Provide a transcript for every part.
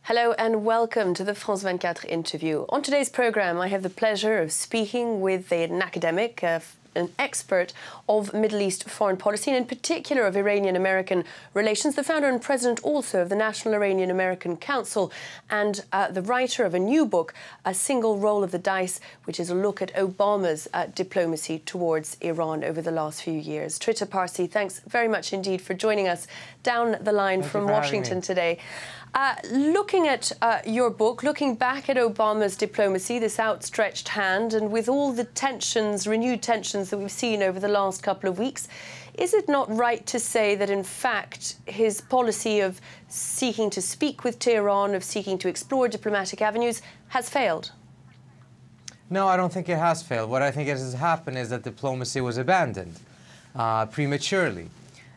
Hello and welcome to the France 24 interview. On today's programme, I have the pleasure of speaking with an academic, an expert of Middle East foreign policy, and in particular of Iranian-American relations, the founder and president also of the National Iranian-American Council, and the writer of a new book, A Single Roll of the Dice, which is a look at Obama's diplomacy towards Iran over the last few years. Trita Parsi, thanks very much indeed for joining us down the line from Washington today. Looking at your book, looking back at Obama's diplomacy, this outstretched hand, and with all the tensions, renewed tensions that we've seen over the last couple of weeks, is it not right to say that, in fact, his policy of seeking to speak with Tehran, of seeking to explore diplomatic avenues, has failed? No, I don't think it has failed. What I think has happened is that diplomacy was abandoned prematurely.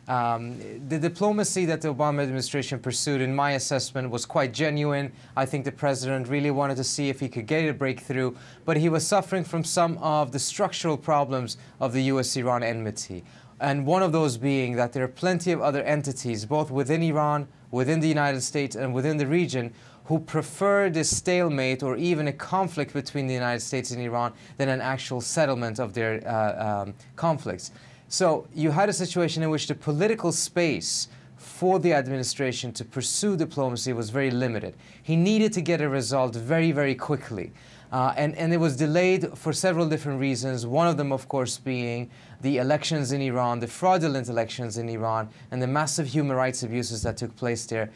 The diplomacy that the Obama administration pursued, in my assessment, was quite genuine. I think the president really wanted to see if he could get a breakthrough, but he was suffering from some of the structural problems of the U.S.-Iran enmity. And one of those being that there are plenty of other entities, both within Iran, within the United States, and within the region, who prefer this stalemate or even a conflict between the United States and Iran than an actual settlement of their conflicts. So you had a situation in which the political space for the administration to pursue diplomacy was very limited. He needed to get a result very, very quickly. And it was delayed for several different reasons, one of them, of course, being the elections in Iran, the fraudulent elections in Iran, and the massive human rights abuses that took place there.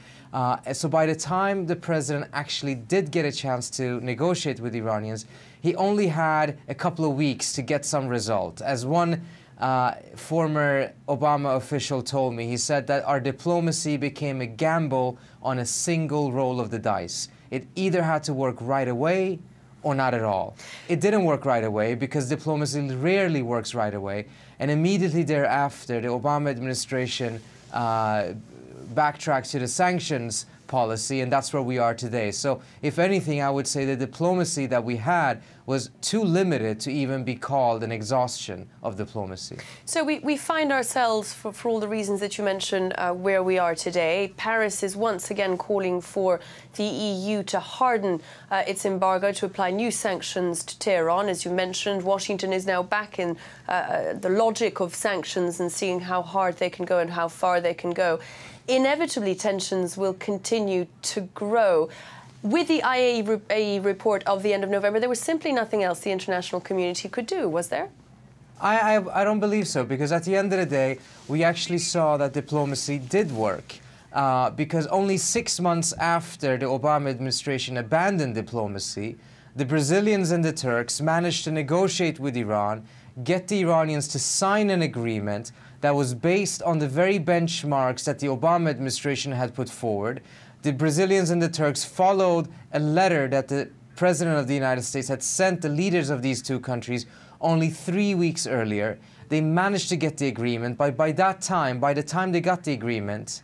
So by the time the president actually did get a chance to negotiate with the Iranians, he only had a couple of weeks to get some result. As one former Obama official told me, he said that our diplomacy became a gamble on a single roll of the dice. It either had to work right away or not at all. It didn't work right away because diplomacy rarely works right away. And immediately thereafter, the Obama administration backtracked to the sanctions policy, and that's where we are today. So if anything, I would say the diplomacy that we had was too limited to even be called an exhaustion of diplomacy. So we find ourselves, for all the reasons that you mentioned, where we are today. Paris is once again calling for the EU to harden its embargo, to apply new sanctions to Tehran. As you mentioned, Washington is now back in the logic of sanctions and seeing how hard they can go and how far they can go. Inevitably, tensions will continue to grow. With the IAEA report of the end of November, there was simply nothing else the international community could do, was there? I don't believe so, because at the end of the day, we actually saw that diplomacy did work. Because only 6 months after the Obama administration abandoned diplomacy, the Brazilians and the Turks managed to negotiate with Iran, get the Iranians to sign an agreement that was based on the very benchmarks that the Obama administration had put forward. The Brazilians and the Turks followed a letter that the President of the United States had sent the leaders of these two countries only 3 weeks earlier. They managed to get the agreement, but by the time they got the agreement,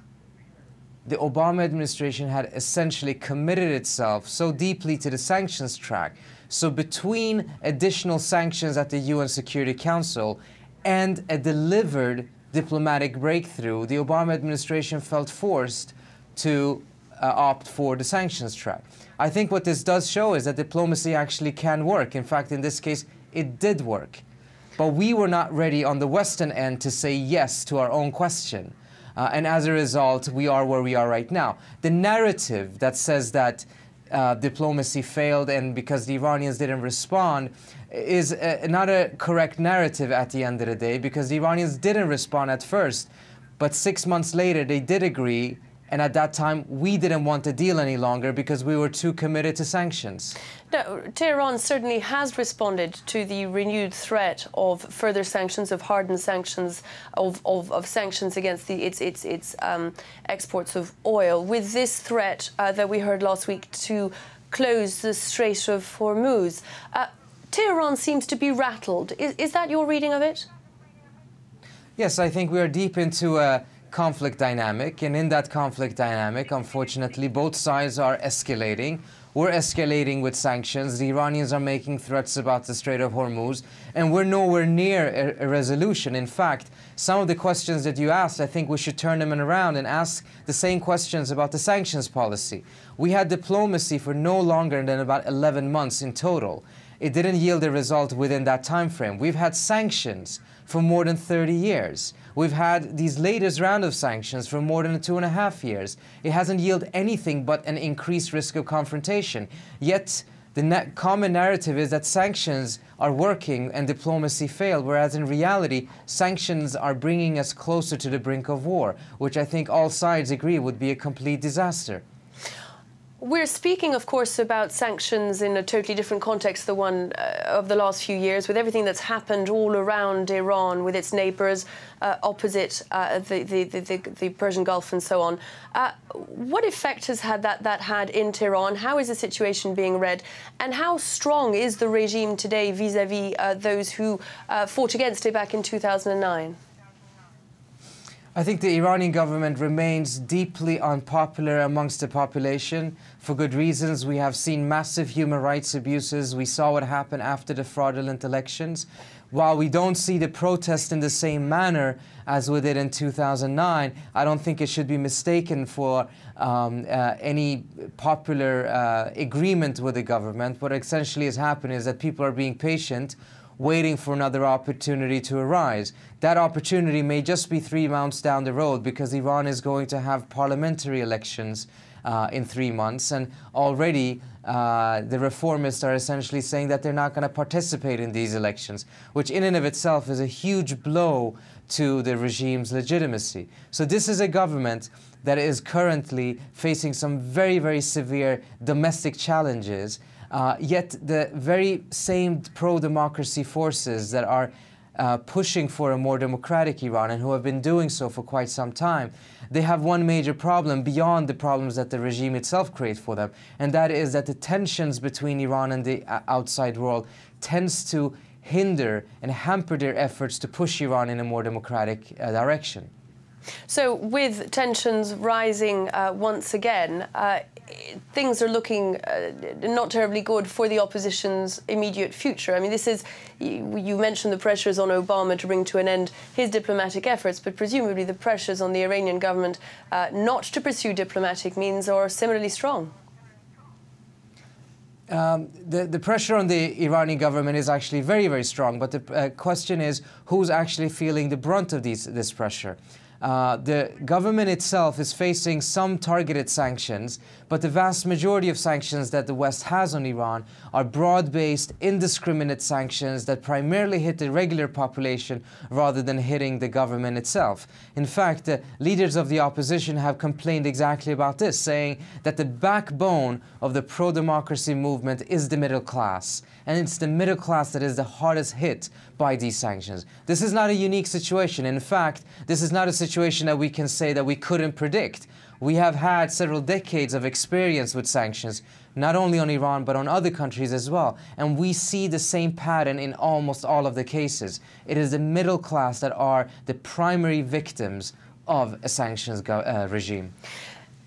the Obama administration had essentially committed itself so deeply to the sanctions track. So between additional sanctions at the UN Security Council and a delivered diplomatic breakthrough, the Obama administration felt forced to opt for the sanctions track. I think what this does show is that diplomacy actually can work. In fact, in this case, it did work. But we were not ready on the Western end to say yes to our own question. And as a result, we are where we are right now. The narrative that says that diplomacy failed and because the Iranians didn't respond is not a correct narrative at the end of the day, because the Iranians didn't respond at first, but 6 months later they did agree, and at that time we didn't want the deal any longer because we were too committed to sanctions. Now, Tehran certainly has responded to the renewed threat of further sanctions, of hardened sanctions, of sanctions against its exports of oil, with this threat that we heard last week to close the Strait of Hormuz. Tehran seems to be rattled. Is that your reading of it? Yes, I think we are deep into a conflict dynamic, and in that conflict dynamic, unfortunately, both sides are escalating. We're escalating with sanctions. The Iranians are making threats about the Strait of Hormuz, and we're nowhere near a resolution. In fact, some of the questions that you asked, I think we should turn them around and ask the same questions about the sanctions policy. We had diplomacy for no longer than about 11 months in total. It didn't yield a result within that time frame. We've had sanctions for more than 30 years. We've had these latest round of sanctions for more than 2.5 years. It hasn't yielded anything but an increased risk of confrontation. Yet the common narrative is that sanctions are working and diplomacy failed, whereas in reality, sanctions are bringing us closer to the brink of war, which I think all sides agree would be a complete disaster. We're speaking, of course, about sanctions in a totally different context, the one of the last few years, with everything that's happened all around Iran, with its neighbours opposite the Persian Gulf and so on. What effect has that had in Tehran? How is the situation being read? And how strong is the regime today vis-à-vis those who fought against it back in 2009? I think the Iranian government remains deeply unpopular amongst the population for good reasons. We have seen massive human rights abuses. We saw what happened after the fraudulent elections. While we don't see the protest in the same manner as we did in 2009, I don't think it should be mistaken for any popular agreement with the government. What essentially has happened is that people are being patient, waiting for another opportunity to arise. That opportunity may just be 3 months down the road, because Iran is going to have parliamentary elections in 3 months, and already the reformists are essentially saying that they're not going to participate in these elections, which in and of itself is a huge blow to the regime's legitimacy. So this is a government that is currently facing some very, very severe domestic challenges. Yet the very same pro-democracy forces that are pushing for a more democratic Iran, and who have been doing so for quite some time, they have one major problem beyond the problems that the regime itself creates for them, and that is that the tensions between Iran and the outside world tends to hinder and hamper their efforts to push Iran in a more democratic direction. So with tensions rising once again, things are looking not terribly good for the opposition's immediate future. I mean, this is, you mentioned the pressures on Obama to bring to an end his diplomatic efforts, but presumably the pressures on the Iranian government not to pursue diplomatic means are similarly strong. The pressure on the Iranian government is actually very, very strong, but the question is who's actually feeling the brunt of this pressure. The government itself is facing some targeted sanctions, but the vast majority of sanctions that the West has on Iran are broad-based, indiscriminate sanctions that primarily hit the regular population rather than hitting the government itself. In fact, the leaders of the opposition have complained exactly about this, saying that the backbone of the pro-democracy movement is the middle class, and it's the middle class that is the hardest hit by these sanctions. This is not a unique situation. In fact, this is not a situation that we can say that we couldn't predict. We have had several decades of experience with sanctions, not only on Iran, but on other countries as well. And we see the same pattern in almost all of the cases. It is the middle class that are the primary victims of a sanctions regime.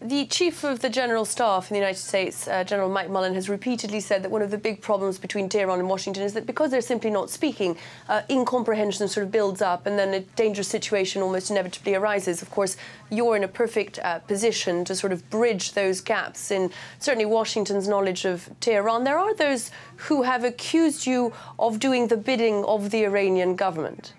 The Chief of the General Staff in the United States, General Mike Mullen, has repeatedly said that one of the big problems between Tehran and Washington is that because they're simply not speaking, incomprehension sort of builds up and then a dangerous situation almost inevitably arises. Of course, you're in a perfect position to sort of bridge those gaps in certainly Washington's knowledge of Tehran. There are those who have accused you of doing the bidding of the Iranian government.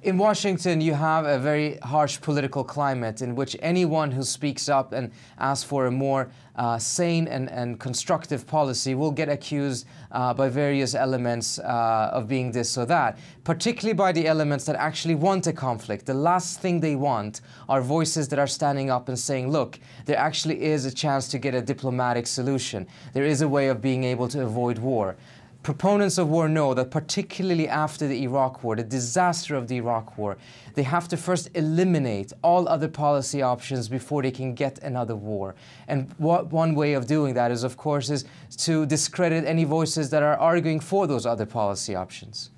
In Washington, you have a very harsh political climate in which anyone who speaks up and asks for a more sane and constructive policy will get accused by various elements of being this or that, particularly by the elements that actually want a conflict. The last thing they want are voices that are standing up and saying, look, there actually is a chance to get a diplomatic solution. There is a way of being able to avoid war. Proponents of war know that particularly after the Iraq War, the disaster of the Iraq War, they have to first eliminate all other policy options before they can get another war. And one way of doing that is, of course, is to discredit any voices that are arguing for those other policy options.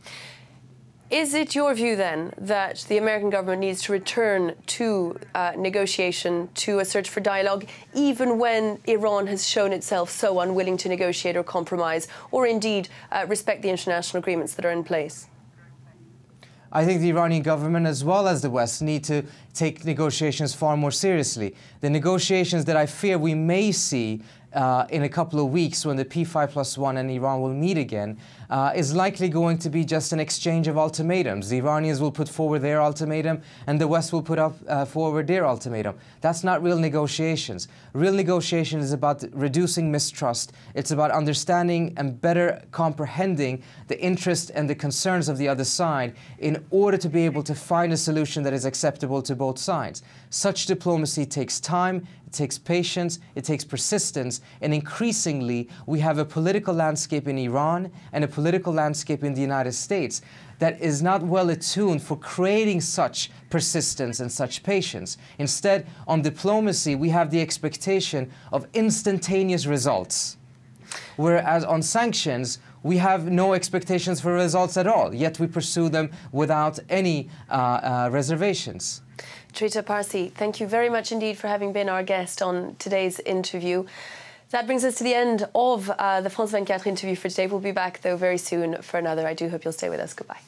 Is it your view then that the American government needs to return to negotiation, to a search for dialogue, even when Iran has shown itself so unwilling to negotiate or compromise, or indeed respect the international agreements that are in place? I think the Iranian government, as well as the West, need to take negotiations far more seriously. The negotiations that I fear we may see in a couple of weeks when the P5+1 and Iran will meet again is likely going to be just an exchange of ultimatums. The Iranians will put forward their ultimatum and the West will put forward their ultimatum. That's not real negotiations. Real negotiation is about reducing mistrust. It's about understanding and better comprehending the interest and the concerns of the other side in order to be able to find a solution that is acceptable to both sides. Such diplomacy takes time, it takes patience, it takes persistence, and increasingly we have a political landscape in Iran and a political landscape in the United States that is not well attuned for creating such persistence and such patience. Instead, on diplomacy, we have the expectation of instantaneous results, whereas on sanctions, we have no expectations for results at all, yet we pursue them without any reservations. Trita Parsi, thank you very much indeed for having been our guest on today's interview. That brings us to the end of the France 24 interview for today. We'll be back, though, very soon for another. I do hope you'll stay with us. Goodbye.